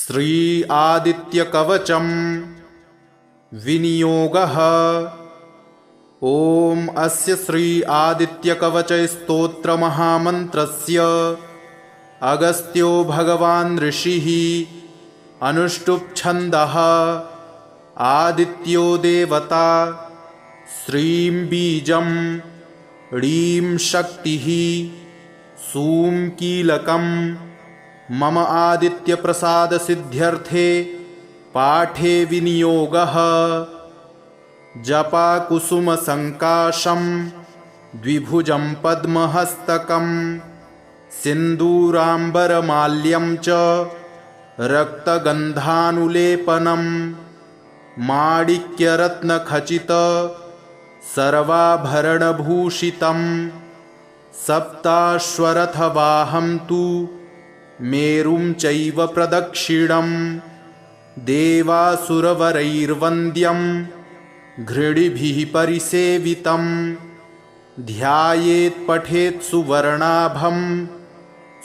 श्री आदित्य कवचम विनियोगः। ओम अस्य श्री आदित्य कवच स्तोत्र महामंत्रस्य अगस्त्यो भगवान् ऋषिः अनुष्टुप् छन्दः आदित्यो देवता श्रीं बीजं ह्रीं शक्तिः सूं कीलकं मम आदित्य प्रसाद सिद्ध्यर्थे पाठे विनियोगः। जपा कुसुम संकाशं द्विभुजं पद्महस्तकं सिन्दूराम्बरमाल्यं च रक्तगन्धानुलेपनं माणिक्यरत्नखचित सर्वाभरणभूषितं सप्ताश्वरथवाहं तु मेरुं चैव प्रदक्षिणं देवासुरवरैर्वन्द्यं घृणिभिः परिसेवितं ध्यायेत् पठेत् सुवर्णाभं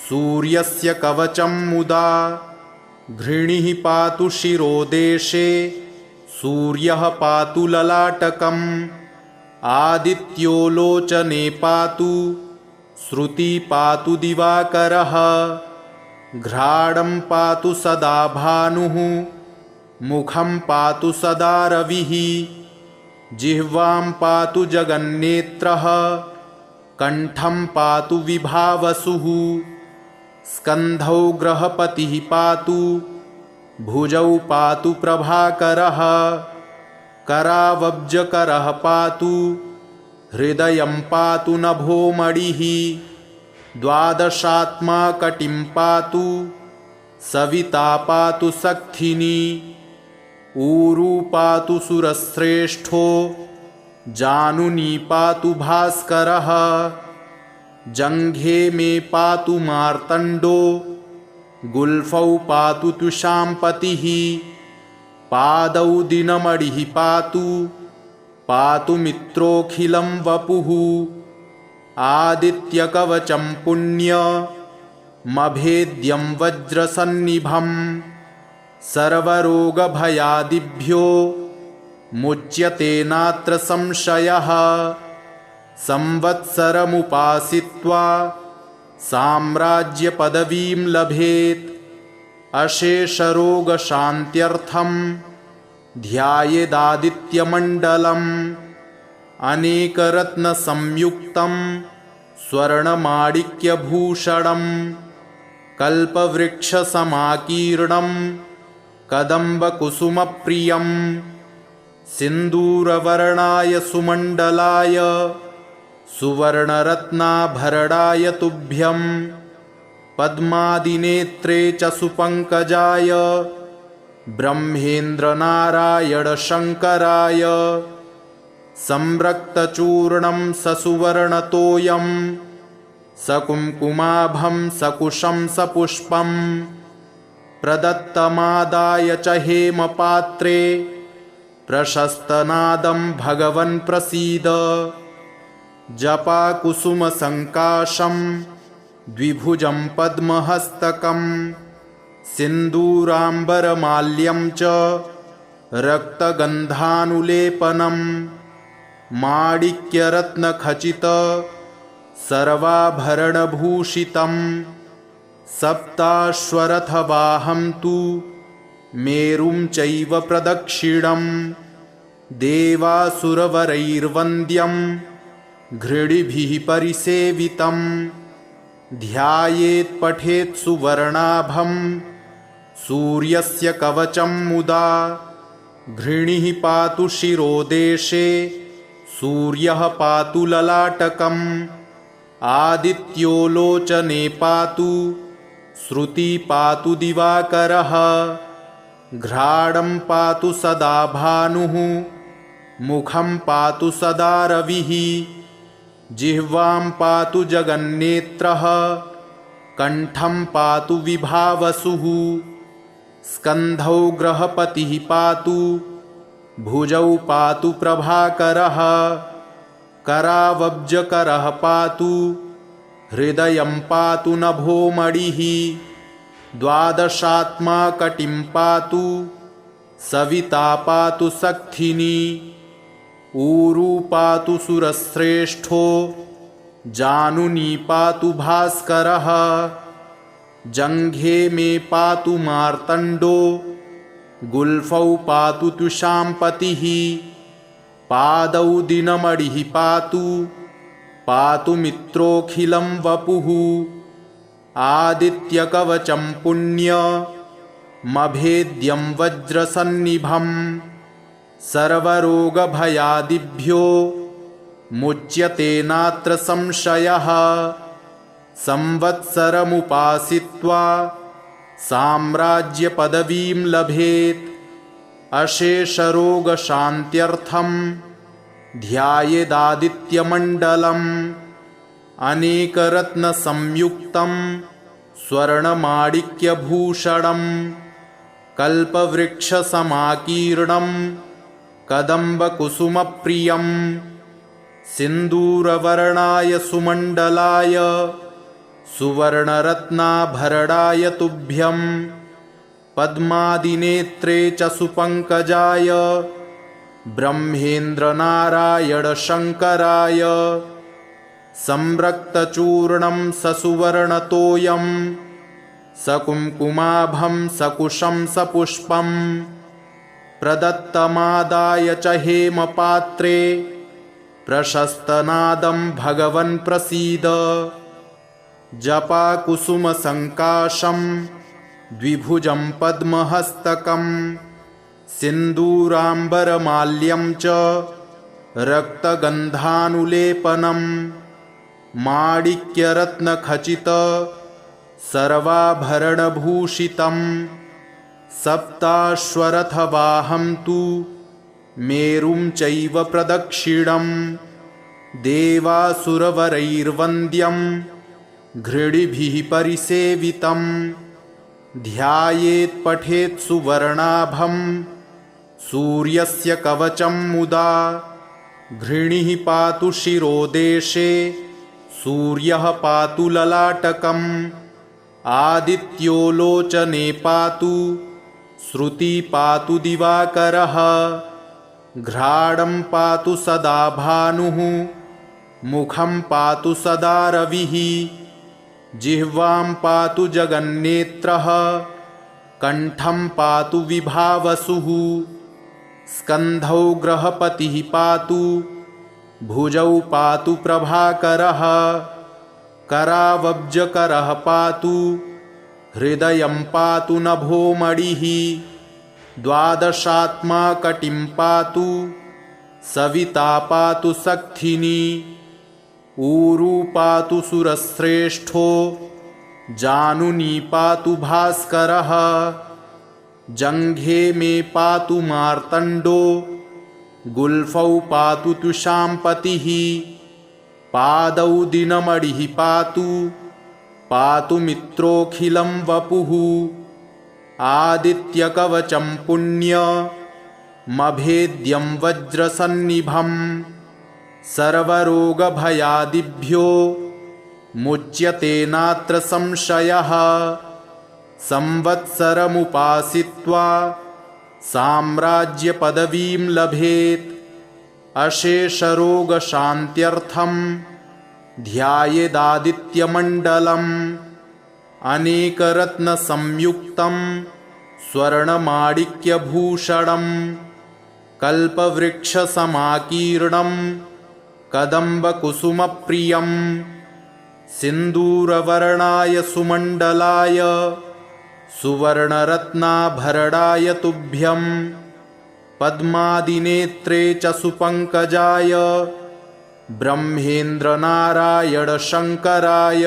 सूर्यस्य कवचं मुदा घृणिः पातु शिरोदेशे सूर्यः पातु ललाटकम् आदित्यो लोचने पातु श्रुति पातु दिवाकरः घ्राणं पातु सदा भानुः मुखं पातु सदा रविः जिह्वां पातु जगन्नेत्रः कंठं पातु विभावसुः स्कन्धौ ग्रहपतिः पातु भुजौ पातु प्रभाकरः करावब्जकरः पातु हृदयं पातु नभोमणिः द्वादशात्मा कटिं पातु सविता पातु सक्थिनी ऊरू पातु सुरश्रेष्ठो जानुनी पातु भास्करः जङ्घे मे पातु मार्तण्डो गुल्फौ पातु तुषाम्पतिः पादौ दिनमणिः पातु मित्रोऽखिलं वपुः आदित्यकवचं पुण्यमभेद्यं वज्रसन्निभं सर्वरोगभयादिभ्यो मुच्यते नात्र संशयः संवत्सरमुपासित्वा साम्राज्यपदवीं लभेत् अशेषरोगशान्त्यर्थं ध्यायेदादित्यमण्डलम् अनेकरत्नसंयुक्तं स्वर्णमाणिक्यभूषणं कल्पवृक्षसमाकीर्णं कदम्बकुसुमप्रियं सिन्दूरवर्णाय सुमण्डलाय सुवर्णरत्नाभरणाय तुभ्यं पद्मादिनेत्रे च सुपङ्कजाय ब्रह्मेन्द्रनारायणशङ्कराय संरक्तचूर्णं ससुवर्णतोयं सकुङ्कुमाभं सकुशं सपुष्पं प्रदत्तमादाय च हेमपात्रे प्रशस्तनादं भगवन् प्रसीद। जपा कुसुमसङ्काशं द्विभुजं पद्महस्तकं सिन्दूराम्बरमाल्यं च रक्तगन्धानुलेपनं माणिक्यरत्नखचित सर्वाभरणभूषितं सप्ताश्वरथवाहं तु मेरुं चैव प्रदक्षिणं देवासुरवरैर्वन्द्यं घृणिभिः परिसेवितं ध्यायेत् पठेत् सुवर्णाभं सूर्यस्य कवचं मुदा घृणिः पातु शिरोदेशे सूर्यः पातु ललाटकम् आदित्यो लोचने पातु श्रुति पातु दिवाकरः घ्राणं पातु सदा भानुः मुखं पातु सदा रविः जिह्वां पातु जगन्नेत्रः कंठं पातु विभावसुः स्कन्धौ ग्रहपतिः पातु भुजौ पातु प्रभाकरः करावब्जकरः पातु हृदयं पातु नभोमणिः द्वादशात्मा कटिं पातु सविता पातु सक्थिनी ऊरू पातु सुरश्रेष्ठो जानुनी पातु भास्करः जङ्घे मे पातु मार्तण्डो गुल्फौ पातु तुषाम्पतिः पादौ दिनमणिः पातु मित्रोऽखिलं वपुः आदित्यकवचं पुण्यमभेद्यं वज्रसन्निभं सर्वरोगभयादिभ्यो मुच्यते नात्र संशयः संवत्सरमुपासित्वा साम्राज्यपदवीं लभेत् अशेषरोगशान्त्यर्थं ध्यायेदादित्यमण्डलम् अनेकरत्नसंयुक्तं स्वर्णमाणिक्यभूषणं कल्पवृक्षसमाकीर्णं कदम्बकुसुमप्रियं सिन्दूरवर्णाय सुमण्डलाय सुवर्णरत्नाभरणाय तुभ्यं पद्मादिनेत्रे च सुपङ्कजाय ब्रह्मेन्द्रनारायणशङ्कराय संरक्तचूर्णं ससुवर्णतोयं सकुङ्कुमाभं सकुशं सपुष्पं प्रदत्तमादाय च हेमपात्रे प्रशस्तनादं भगवन् प्रसीद जपाकुसुमसङ्काशं द्विभुजं पद्महस्तकं सिन्दूराम्बरमाल्यं च रक्तगन्धानुलेपनं माणिक्यरत्नखचित सर्वाभरणभूषितं सप्ताश्वरथवाहं तु मेरुं चैव प्रदक्षिणं देवासुरवरैर्वन्द्यं घृणिभिः परिसेवितं ध्यायेत् पठेत् सुवर्णाभं सूर्यस्य कवचं मुदा घृणिः पातु शिरोदेशे सूर्यः पातु ललाटकम् आदित्यो लोचने पातु श्रुति पातु दिवाकरः घ्राणं पातु सदा भानुः मुखं पातु सदा रविः जिह्वां पातु जगन्नेत्रः कण्ठं पातु विभावसुः स्कन्धौ ग्रहपतिः पातु भुजौ पातु प्रभाकरः करावब्जकरः पातु हृदयं पातु नभोमणिः द्वादशात्मा कटिं पातु सविता पातु सक्थिनी ऊरू पातु सुरश्रेष्ठो जानुनी पातु भास्करः जङ्घे मे पातु मार्तण्डो गुल्फौ पातु तुषाम्पतिः पादौ दिनमणिः पातु मित्रोऽखिलं वपुः आदित्यकवचं पुण्यमभेद्यं वज्रसन्निभं सर्वरोगभयादिभ्यो मुच्यते नात्र संशयः संवत्सरमुपासित्वा साम्राज्यपदवीं लभेत् अशेषरोगशान्त्यर्थं ध्यायेदादित्यमण्डलम् अनेकरत्नसंयुक्तं स्वर्णमाणिक्यभूषणं कल्पवृक्षसमाकीर्णं कदम्बकुसुमप्रियं सिन्दूरवर्णाय सुमण्डलाय सुवर्णरत्नाभरणाय तुभ्यं पद्मादिनेत्रे च सुपङ्कजाय ब्रह्मेन्द्रनारायणशङ्कराय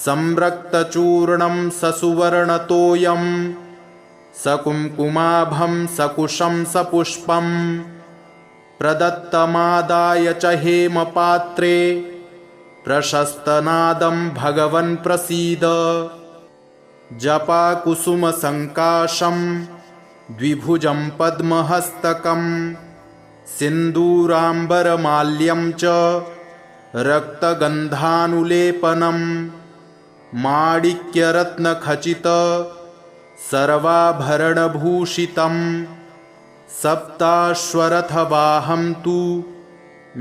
संरक्तचूर्णं ससुवर्णतोयं सकुङ्कुमाभं सकुशं सपुष्पं प्रदत्तमादाय च हेमपात्रे प्रशस्तनादं भगवन् प्रसीद जपाकुसुमसङ्काशं द्विभुजं पद्महस्तकं सिन्दूराम्बरमाल्यं च रक्तगन्धानुलेपनं माणिक्यरत्नखचित सर्वाभरणभूषितं सप्ताश्वरथवाहं तु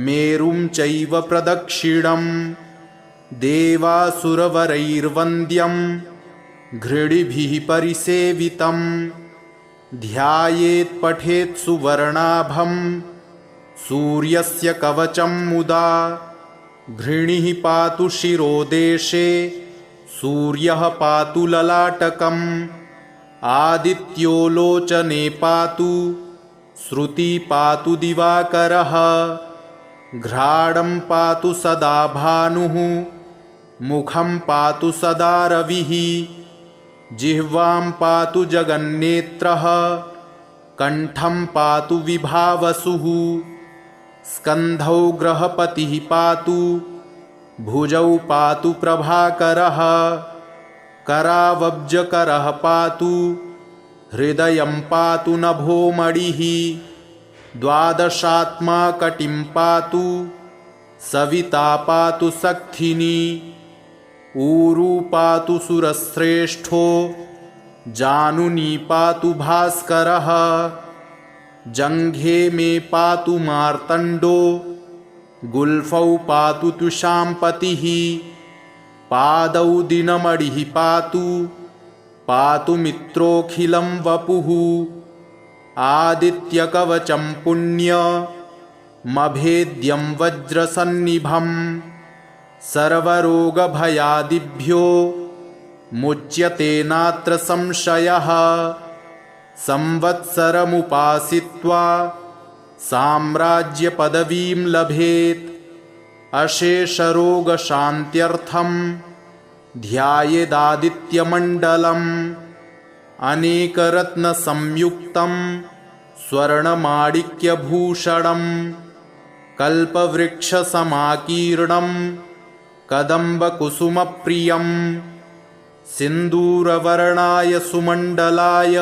मेरुं चैव प्रदक्षिणं देवासुरवरैर्वन्द्यं घृणिभिः परिसेवितं ध्यायेत् पठेत् सुवर्णाभं सूर्यस्य कवचं मुदा घृणिः पातु शिरोदेशे सूर्यः पातु ललाटकम् आदित्यो लोचने पातु श्रुति पातु दिवाकरः घ्राणं पातु सदा भानुः मुखं पातु सदा रविः जिह्वां पातु जगन्नेत्रः कण्ठं पातु विभावसुः स्कन्धौ ग्रहपतिः पातु भुजौ पातु प्रभाकरः करावब्जकरः पातु हृदयं पातु नभोमणिः द्वादशात्मा कटिं पातु सविता पातु सक्थिनी ऊरू पातु सुरश्रेष्ठो जानुनी पातु भास्करः जङ्घे मे पातु मार्तण्डो गुल्फौ पातु तुषाम्पतिः पादौ दिनमणिः पातु मित्रोऽखिलं वपुः आदित्यकवचं पुण्यमभेद्यं वज्रसन्निभं सर्वरोगभयादिभ्यो मुच्यते नात्र संशयः संवत्सरमुपासित्वा साम्राज्यपदवीं लभेत् अशेषरोगशान्त्यर्थं ध्यायेदादित्यमण्डलम् अनेकरत्नसंयुक्तं स्वर्णमाणिक्यभूषणं कल्पवृक्षसमाकीर्णं कदम्बकुसुमप्रियं सिन्दूरवर्णाय सुमण्डलाय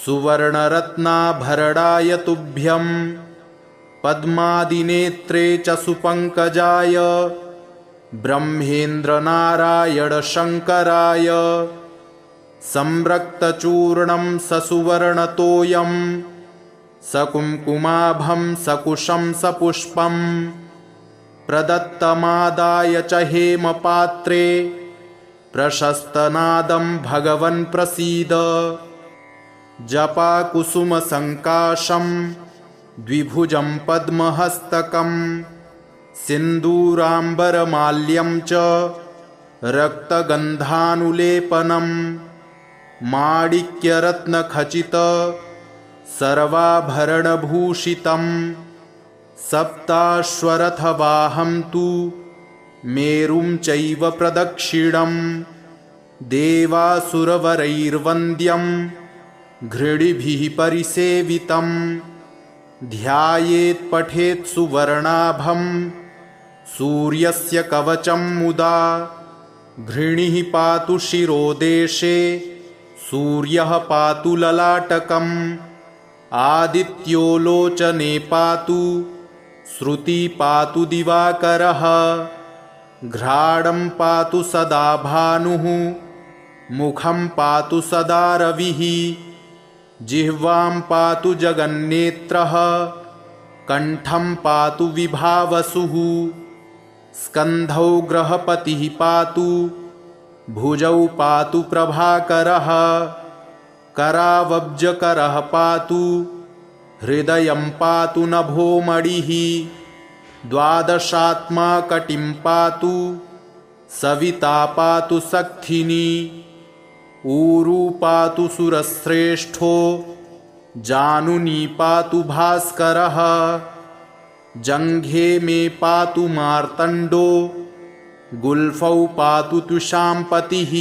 सुवर्णरत्नाभरणाय तुभ्यं पद्मादिनेत्रे च सुपङ्कजाय ब्रह्मेन्द्रनारायणशङ्कराय संरक्तचूर्णं ससुवर्णतोयं सकुङ्कुमाभं सकुशं सपुष्पं प्रदत्तमादाय च हेमपात्रे प्रशस्तनादं भगवन् प्रसीद जपाकुसुमसङ्काशं द्विभुजं पद्महस्तकं सिन्दूराम्बरमाल्यं च रक्तगन्धानुलेपनं माणिक्यरत्नखचित सर्वाभरणभूषितं सप्ताश्वरथवाहं तु मेरुं चैव प्रदक्षिणं देवासुरवरैर्वन्द्यं घृणिभिः परिसेवितं ध्यायेत् पठेत् सुवर्णाभं सूर्यस्य कवचं मुदा घृणिः पातु शिरोदेशे सूर्यः पातु ललाटकम् आदित्यो लोचने पातु श्रुति पातु दिवाकरः घ्राणं पातु सदा भानुः मुखं पातु सदा रविः जिह्वां पातु जगन्नेत्रः कण्ठं पातु विभावसुः स्कन्धौ ग्रहपतिः पातु भुजौ पातु प्रभाकरः करावब्जकरः पातु हृदयं पातु नभोमणिः द्वादशात्मा कटिं पातु सविता पातु सक्थिनी ऊरू पातु सुरश्रेष्ठो जानुनी पातु भास्करः जङ्घे मे पातु मार्तण्डो गुल्फौ पातु तुषाम्पतिः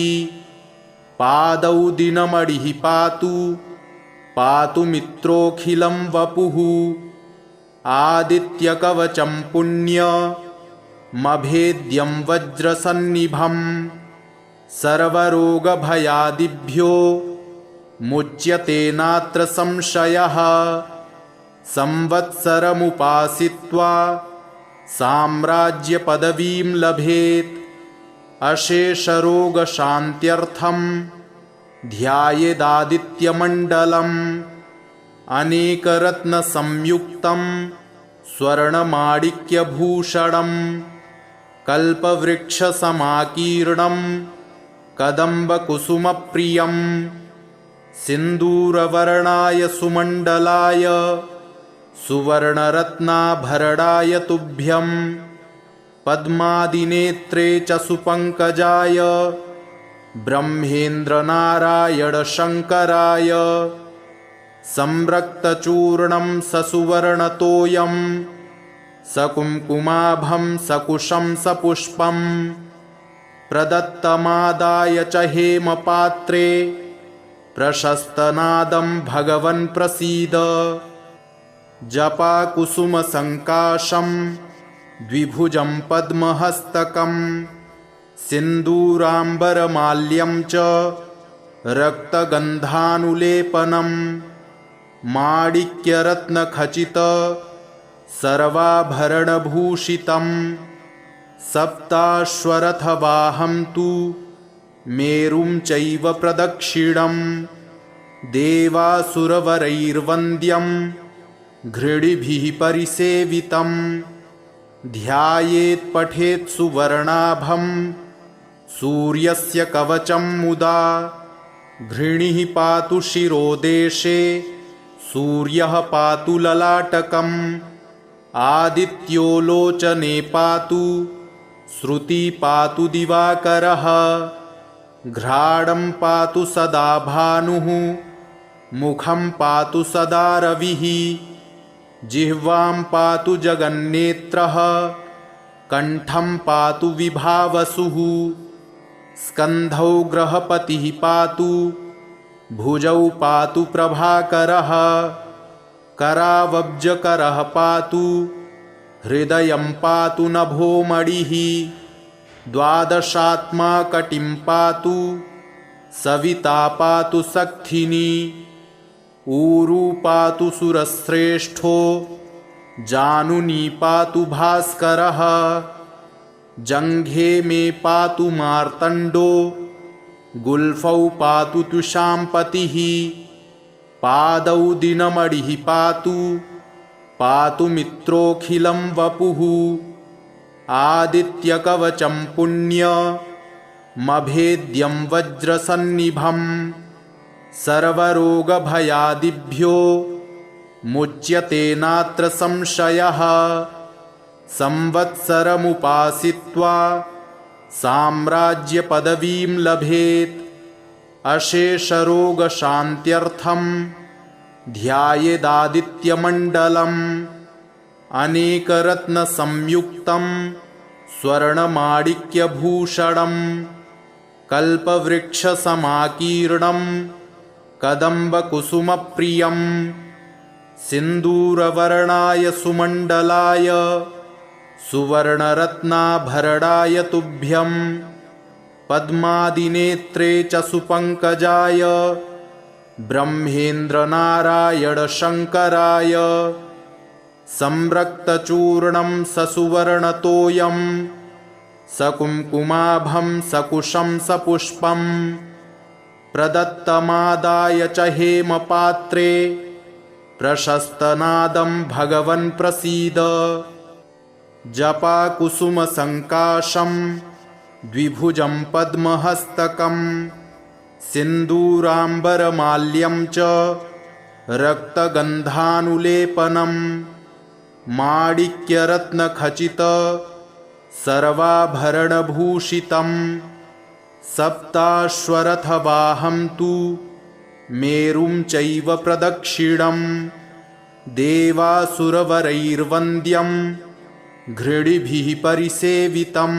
पादौ दिनमणिः पातु मित्रोऽखिलं वपुः आदित्यकवचं पुण्यमभेद्यं वज्रसन्निभं सर्वरोगभयादिभ्यो मुच्यते नात्र संशयः संवत्सरमुपासित्वा साम्राज्यपदवीं लभेत् अशेषरोगशान्त्यर्थं ध्यायेदादित्यमण्डलम् अनेकरत्नसंयुक्तं स्वर्णमाणिक्यभूषणम् कल्पवृक्षसमाकीर्णं कदम्बकुसुमप्रियं सिन्दूरवर्णाय सुमण्डलाय सुवर्णरत्नाभरणाय तुभ्यं पद्मादिनेत्रे च सुपङ्कजाय ब्रह्मेन्द्रनारायणशङ्कराय संरक्तचूर्णं ससुवर्णतोयं सकुङ्कुमाभं सकुशं सपुष्पं प्रदत्तमादाय च हेमपात्रे प्रशस्तनादं भगवन् प्रसीद जपाकुसुमसङ्काशं द्विभुजं पद्महस्तकं सिन्दूराम्बरमाल्यं च रक्तगन्धानुलेपनं माणिक्यरत्नखचित सर्वाभरणभूषितं सप्ताश्वरथवाहं तु मेरुं चैव प्रदक्षिणं देवासुरवरैर्वन्द्यं घृणिभिः परिसेवितं ध्यायेत् पठेत् सुवर्णाभं सूर्यस्य कवचं मुदा घृणिः पातु शिरोदेशे सूर्यः पातु ललाटकम् आदित्यो लोचने पातु श्रुति पातु दिवाकरः घ्राणं पातु सदा भानुः मुखं पातु सदा रविः जिह्वां पातु जगन्नेत्रः कण्ठं पातु विभावसुः स्कन्धौ ग्रहपतिः पातु भुजौ पातु प्रभाकरः करावब्जकरः पातु हृदयं पातु नभोमणिः द्वादशात्मा कटिं पातु सविता पातु सक्थिनी ऊरू पातु सुरश्रेष्ठो जानुनी पातु भास्करः जङ्घे मे पातु मार्तण्डो गुल्फौ पातु तुषाम्पतिः पादौ दिनमणिः पातु मित्रोऽखिलं वपुः आदित्यकवचं पुण्यमभेद्यं वज्रसन्निभं सर्वरोगभयादिभ्यो मुच्यते नात्र संशयः संवत्सरमुपासित्वा साम्राज्यपदवीं लभेत् अशेषरोगशान्त्यर्थं ध्यायेदादित्यमण्डलम् अनेकरत्नसंयुक्तं स्वर्णमाणिक्यभूषणं कल्पवृक्षसमाकीर्णं कदम्बकुसुमप्रियं सिन्दूरवर्णाय सुमण्डलाय सुवर्णरत्नाभरणाय तुभ्यं पद्मादिनेत्रे च सुपङ्कजाय ब्रह्मेन्द्रनारायणशङ्कराय संरक्तचूर्णं ससुवर्णतोयं सकुङ्कुमाभं सकुशं सपुष्पं प्रदत्तमादाय च हेमपात्रे प्रशस्तनादं भगवन् प्रसीद जपाकुसुमसङ्काशं द्विभुजं पद्महस्तकं सिन्दूराम्बरमाल्यं च रक्तगन्धानुलेपनं माणिक्यरत्नखचित सर्वाभरणभूषितं सप्ताश्वरथवाहं तु मेरुं चैव प्रदक्षिणं देवासुरवरैर्वन्द्यं घृणिभिः परिसेवितं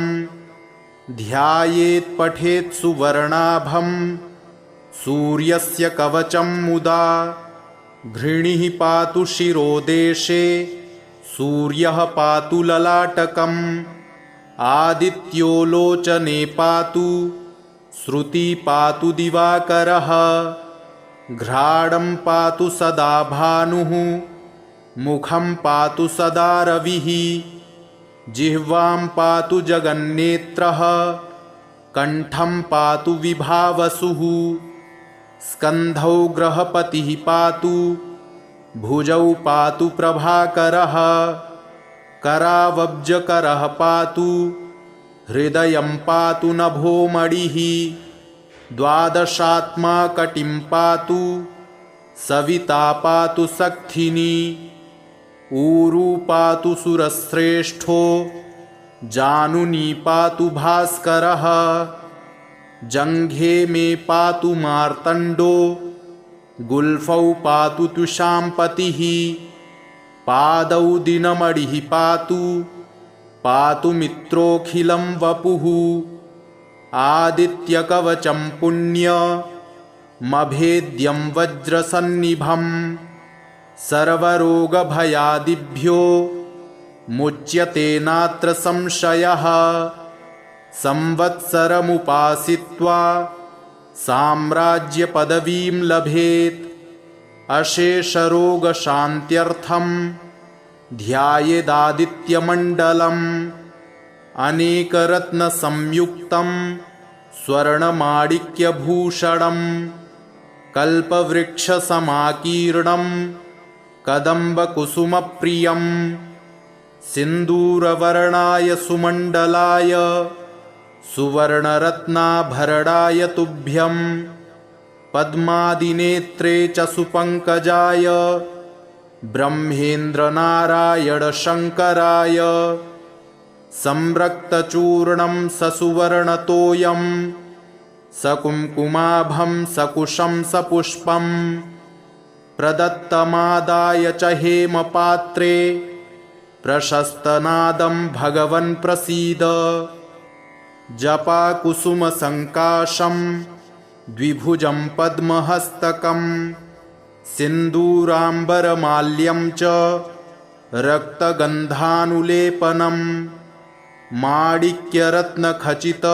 ध्यायेत् पठेत् सुवर्णाभं सूर्यस्य कवचं मुदा घृणिः पातु शिरोदेशे सूर्यः पातु ललाटकम् आदित्यो लोचने पातु श्रुति पातु दिवाकरः घ्राणं पातु सदा भानुः मुखं पातु सदा रविः जिह्वां पातु जगन्नेत्रः कंठं पातु विभावसुः स्कन्धौ ग्रहपतिः पातु भुजौ पातु प्रभाकरः करावब्जकरः पातु हृदयं पातु नभोमणिः द्वादशात्मा कटिं पातु सविता पातु सक्थिनी ऊरू पातु सुरश्रेष्ठो जानुनी पातु भास्करः जङ्घे मे पातु मार्तण्डो गुल्फौ पातु तुषाम्पतिः पादौ दिनमणिः पातु मित्रोऽखिलं वपुः आदित्यकवचं पुण्यमभेद्यं वज्रसन्निभं सर्वरोगभयादिभ्यो मुच्यते नात्र संशयः संवत्सरमुपासित्वा साम्राज्यपदवीं लभेत् अशेषरोगशान्त्यर्थं ध्यायेदादित्यमण्डलम् अनेकरत्नसंयुक्तं स्वर्णमाणिक्यभूषणं कल्पवृक्षसमाकीर्णं कदम्बकुसुमप्रियं सिन्दूरवर्णाय सुमण्डलाय सुवर्णरत्नाभरणाय तुभ्यं पद्मादिनेत्रे च सुपङ्कजाय ब्रह्मेन्द्रनारायणशङ्कराय संरक्तचूर्णं ससुवर्णतोयं सकुङ्कुमाभं सकुशं सपुष्पं प्रदत्तमादाय च हेमपात्रे प्रशस्तनादं भगवन् प्रसीद जपाकुसुमसङ्काशं द्विभुजं पद्महस्तकं सिन्दूराम्बरमाल्यं च रक्तगन्धानुलेपनं माणिक्यरत्नखचित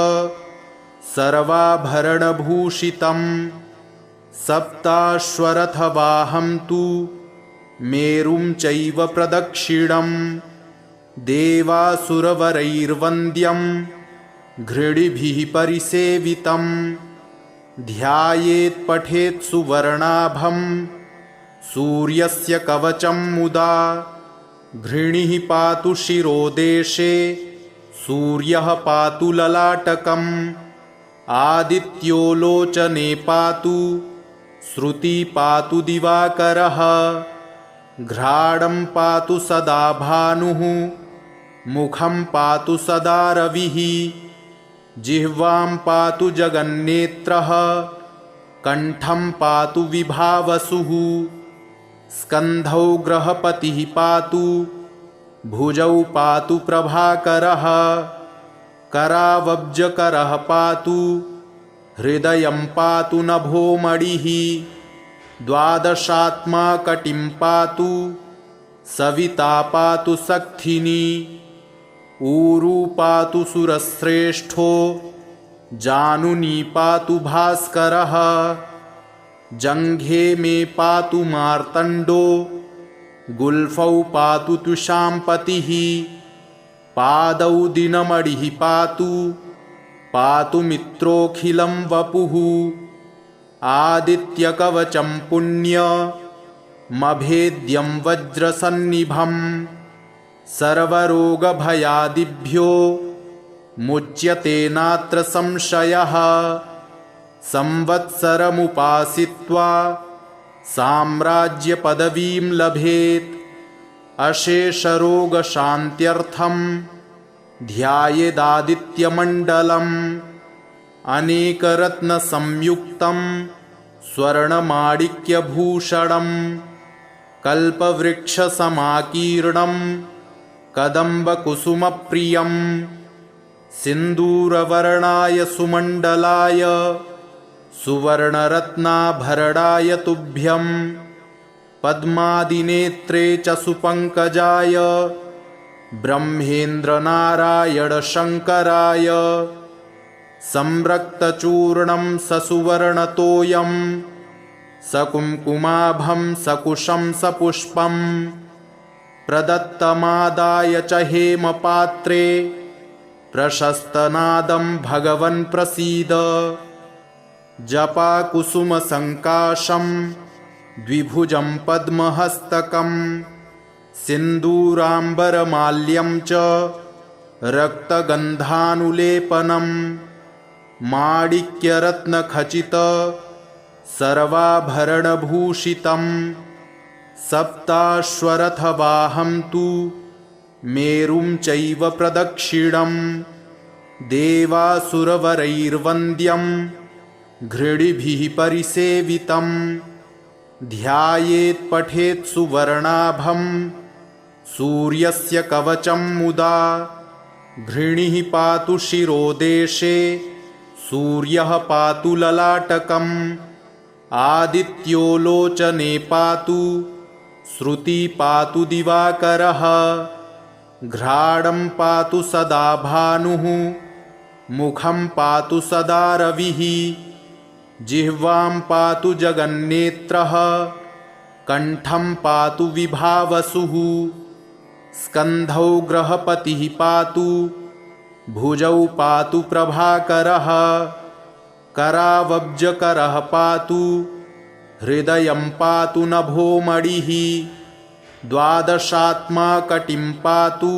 सर्वाभरणभूषितं सप्ताश्वरथवाहं तु मेरुं चैव प्रदक्षिणं देवासुरवरैर्वन्द्यं घृणिभिः परिसेवितं ध्यायेत् पठेत् सुवर्णाभं सूर्यस्य कवचं मुदा घृणिः पातु शिरोदेशे सूर्यः पातु ललाटकम् आदित्यो लोचने पातु श्रुति पातु दिवाकरः घ्राणं पातु सदा भानुः मुखं पातु सदा रविः जिह्वां पातु जगन्नेत्रः कंठं पातु विभावसुः स्कन्धौ ग्रहपतिः पातु भुजौ पातु प्रभाकरः करावब्जकरः पातु हृदयं पातु नभोमणिः द्वादशात्मा कटिं पातु सविता पातु सक्थिनी ऊरू पातु सुरश्रेष्ठो जानुनी पातु भास्करः जङ्घे मे पातु मार्तण्डो गुल्फौ पातु तुषाम्पतिः पादौ दिनमणिः पातु मित्रोऽखिलं वपुः आदित्यकवचं पुण्यमभेद्यं वज्रसन्निभं सर्वरोगभयादिभ्यो मुच्यते नात्र संशयः संवत्सरमुपासित्वा साम्राज्यपदवीं लभेत् अशेषरोगशान्त्यर्थं ध्यायेदादित्यमण्डलम् अनेकरत्नसंयुक्तं स्वर्णमाणिक्यभूषणं कल्पवृक्षसमाकीर्णं कदम्बकुसुमप्रियं सिन्दूरवर्णाय सुमण्डलाय सुवर्णरत्नाभरणाय तुभ्यं पद्मादिनेत्रे च सुपङ्कजाय ब्रह्मेन्द्रनारायणशङ्कराय संरक्तचूर्णं ससुवर्णतोयं सकुङ्कुमाभं सकुशं सपुष्पं प्रदत्तमादाय च हेमपात्रे प्रशस्तनादं भगवन् प्रसीद। जपाकुसुमसङ्काशं द्विभुजं पद्महस्तकं सिन्दूराम्बरमाल्यं च रक्तगन्धानुलेपनं माणिक्यरत्नखचित सर्वाभरणभूषितं सप्ताश्वरथवाहं तु मेरुं चैव प्रदक्षिणं देवासुरवरैर्वन्द्यं घृणिभिः परिसेवितं ध्यायेत् पठेत् सुवर्णाभं सूर्यस्य कवचं मुदा घृणिः पातु शिरोदेशे सूर्यः पातु ललाटकम् आदित्यो लोचने पातु श्रुति पातु दिवाकरः घ्राणं पातु सदा भानुः मुखं पातु सदा रविः जिह्वां पातु जगन्नेत्रः कण्ठं पातु विभावसुः स्कन्धौ ग्रहपतिः पातु भुजौ पातु प्रभाकरः करावब्जकरः पातु हृदयं पातु नभोमणिः द्वादशात्मा कटिं पातु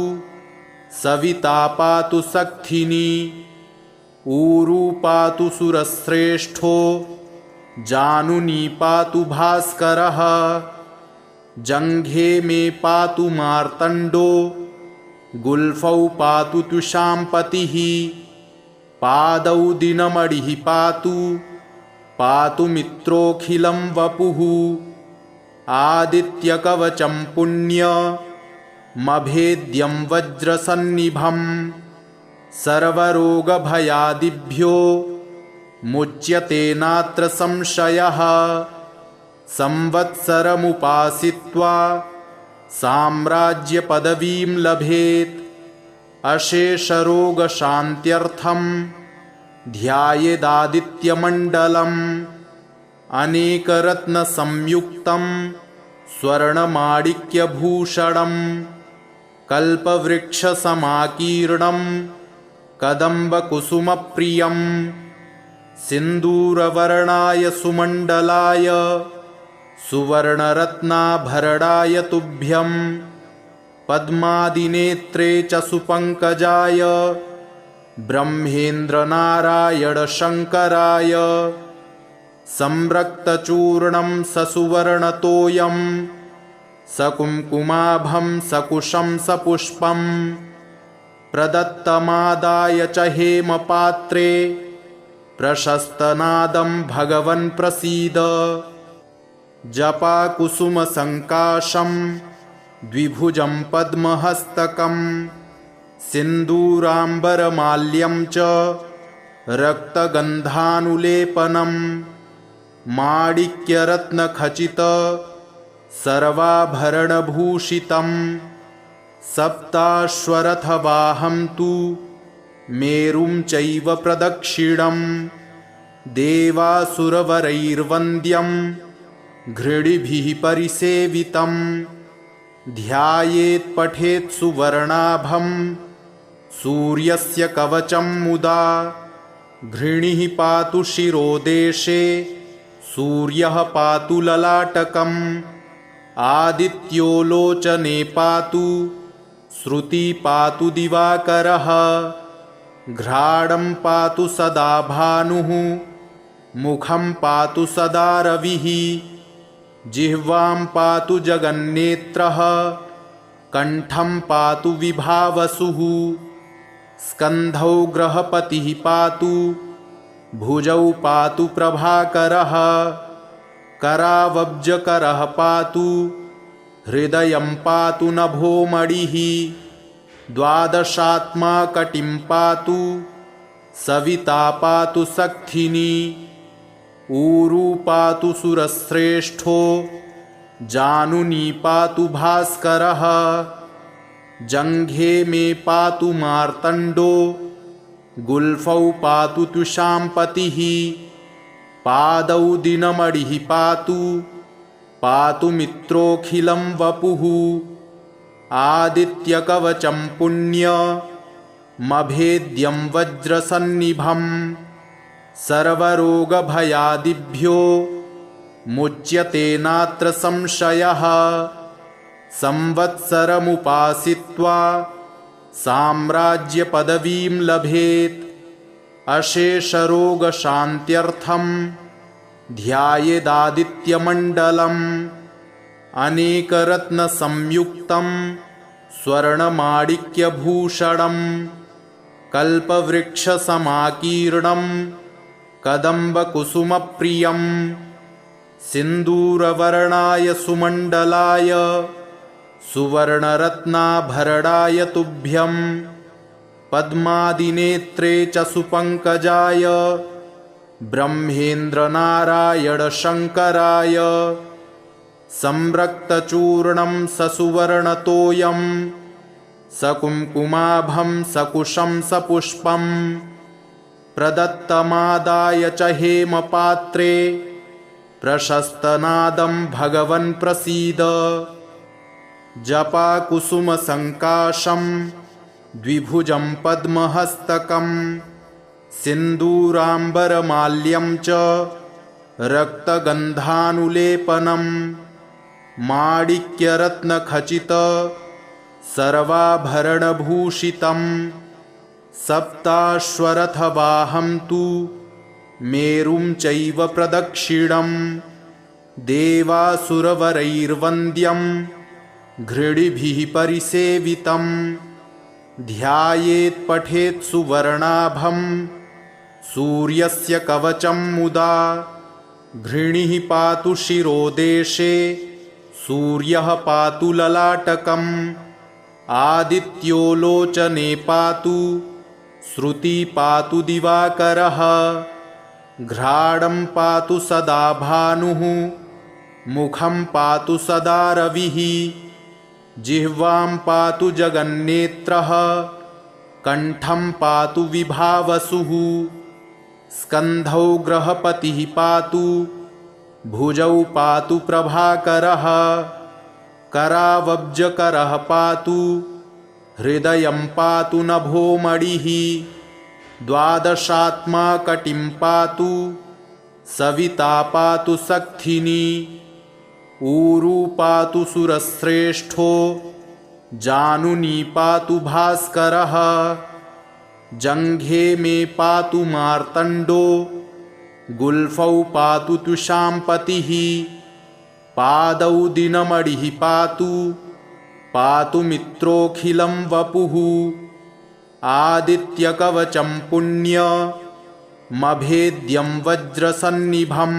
सविता पातु सक्थिनी ऊरू पातु सुरश्रेष्ठो जानुनी पातु भास्करः जङ्घे मे पातु मार्तण्डो गुल्फौ पातु तुषाम्पतिः पादौ दिनमणिः पातु मित्रोऽखिलं वपुः आदित्यकवचं पुण्यमभेद्यं वज्रसन्निभं सर्वरोगभयादिभ्यो मुच्यते नात्र संशयः संवत्सरमुपासित्वा साम्राज्यपदवीं लभेत् अशेषरोगशान्त्यर्थं ध्यायेदादित्यमण्डलम् अनेकरत्नसंयुक्तं स्वर्णमाणिक्यभूषणं कल्पवृक्षसमाकीर्णं कदम्बकुसुमप्रियं सिन्दूरवर्णाय सुमण्डलाय सुवर्णरत्नाभरणाय तुभ्यं पद्मादिनेत्रे च सुपङ्कजाय ब्रह्मेन्द्रनारायणशङ्कराय संरक्तचूर्णं ससुवर्णतोयं सकुङ्कुमाभं सकुशं सपुष्पं प्रदत्तमादाय च हेमपात्रे प्रशस्तनादं भगवन् प्रसीद। जपाकुसुमसङ्काशं द्विभुजं पद्महस्तकं सिन्दूराम्बरमाल्यं च रक्तगन्धानुलेपनं माणिक्यरत्नखचित सर्वाभरणभूषितं सप्ताश्वरथवाहं तु मेरुं चैव प्रदक्षिणं देवासुरवरैर्वन्द्यं घृणिभिः परिसेवितं ध्यायेत् पठेत् सुवर्णाभं सूर्यस्य कवचं मुदा घृणिः पातु शिरोदेशे सूर्यः पातु ललाटकम् आदित्यो लोचने पातु श्रुति पातु दिवाकरः घ्राणं पातु सदा भानुः मुखं पातु सदा रविः जिह्वां पातु जगन्नेत्रः कण्ठं पातु विभावसुः स्कन्धौ ग्रहपतिः पातु भुजौ पातु प्रभाकरः करावब्जकरः पातु हृदयं पातु नभोमणिः द्वादशात्मा कटिं पातु सविता पातु सक्थिनी ऊरू पातु सुरश्रेष्ठो जानुनी पातु भास्करः जङ्घे मे पातु मार्तण्डो गुल्फौ पातु तुषाम्पतिः पादौ दिनमणिः पातु मित्रोऽखिलं वपुः आदित्यकवचं पुण्यमभेद्यं मभेद्यं वज्रसन्निभं सर्वरोगभयादिभ्यो मुच्यते नात्र संशयः। संवत्सरमुपासित्वा साम्राज्यपदवीं लभेत्। अशेषरोगशान्त्यर्थं ध्यायेदादित्यमण्डलम्। अनेकरत्नसंयुक्तं स्वर्णमाणिक्यभूषणं कल्पवृक्षसमाकीर्णं कदम्बकुसुमप्रियं सिन्दूरवर्णाय सुमण्डलाय सुवर्णरत्नाभरणाय तुभ्यं। पद्मादिनेत्रे च सुपङ्कजाय ब्रह्मेन्द्रनारायणशङ्कराय संरक्तचूर्णं ससुवर्णतोयं सकुङ्कुमाभं सकुशं सपुष्पं प्रदत्तमादाय च हेमपात्रे प्रशस्तनादं भगवन् प्रसीद। जपाकुसुमसङ्काशं द्विभुजं पद्महस्तकं सिन्दूराम्बरमाल्यं च रक्तगन्धानुलेपनं माणिक्यरत्नखचित सर्वाभरणभूषितं सप्ताश्वरथवाहं तु मेरुं चैव प्रदक्षिणं देवासुरवरैर्वन्द्यं घृणिभिः परिसेवितं ध्यायेत् पठेत् सुवर्णाभं सूर्यस्य कवचं मुदा घृणिः पातु शिरोदेशे सूर्यः पातु ललाटकम् आदित्यो लोचने पातु श्रुति पातु दिवाकरः घ्राणं पातु सदा भानुः मुखं पातु सदा रविः जिह्वां पातु जगन्नेत्रः कण्ठं पातु विभावसुः स्कन्धौ ग्रहपतिः पातु भुजौ पातु प्रभाकरः करावब्जकरः पातु हृदयं पातु नभोमणिः द्वादशात्मा कटिं पातु सविता पातु सक्थिनी ऊरू पातु सुरश्रेष्ठो जानुनी पातु भास्करः जङ्घे मे पातु मार्तण्डो गुल्फौ पातु तुषाम्पतिः पादौ दिनमणिः पातु मित्रोऽखिलं वपुः आदित्यकवचं पुण्यमभेद्यं वज्रसन्निभं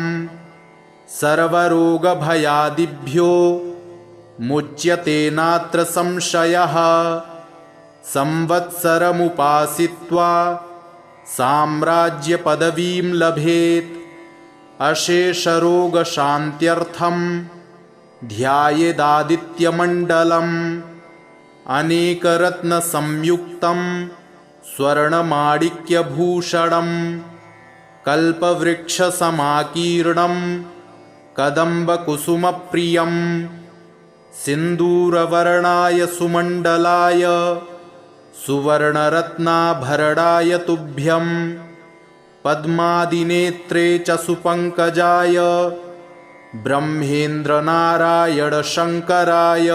सर्वरोगभयादिभ्यो मुच्यते नात्र संशयः संवत्सरमुपासित्वा साम्राज्यपदवीं लभेत् अशेषरोगशान्त्यर्थं ध्यायेदादित्यमण्डलम् अनेकरत्नसंयुक्तं स्वर्णमाणिक्यभूषणं कल्पवृक्षसमाकीर्णं कदम्बकुसुमप्रियं सिन्दूरवर्णाय सुमण्डलाय सुवर्णरत्नाभरणाय तुभ्यं पद्मादिनेत्रे च सुपङ्कजाय ब्रह्मेन्द्रनारायणशङ्कराय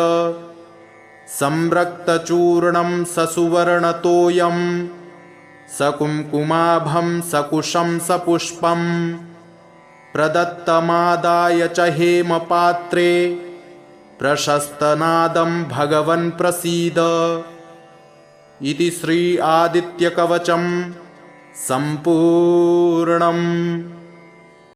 संरक्तचूर्णं ससुवर्णतोयं सकुङ्कुमाभं सकुशं सपुष्पं प्रदत्तमादाय च हेमपात्रे प्रशस्तनादं भगवन् प्रसीद। इति श्री आदित्यकवचं सम्पूर्णम्।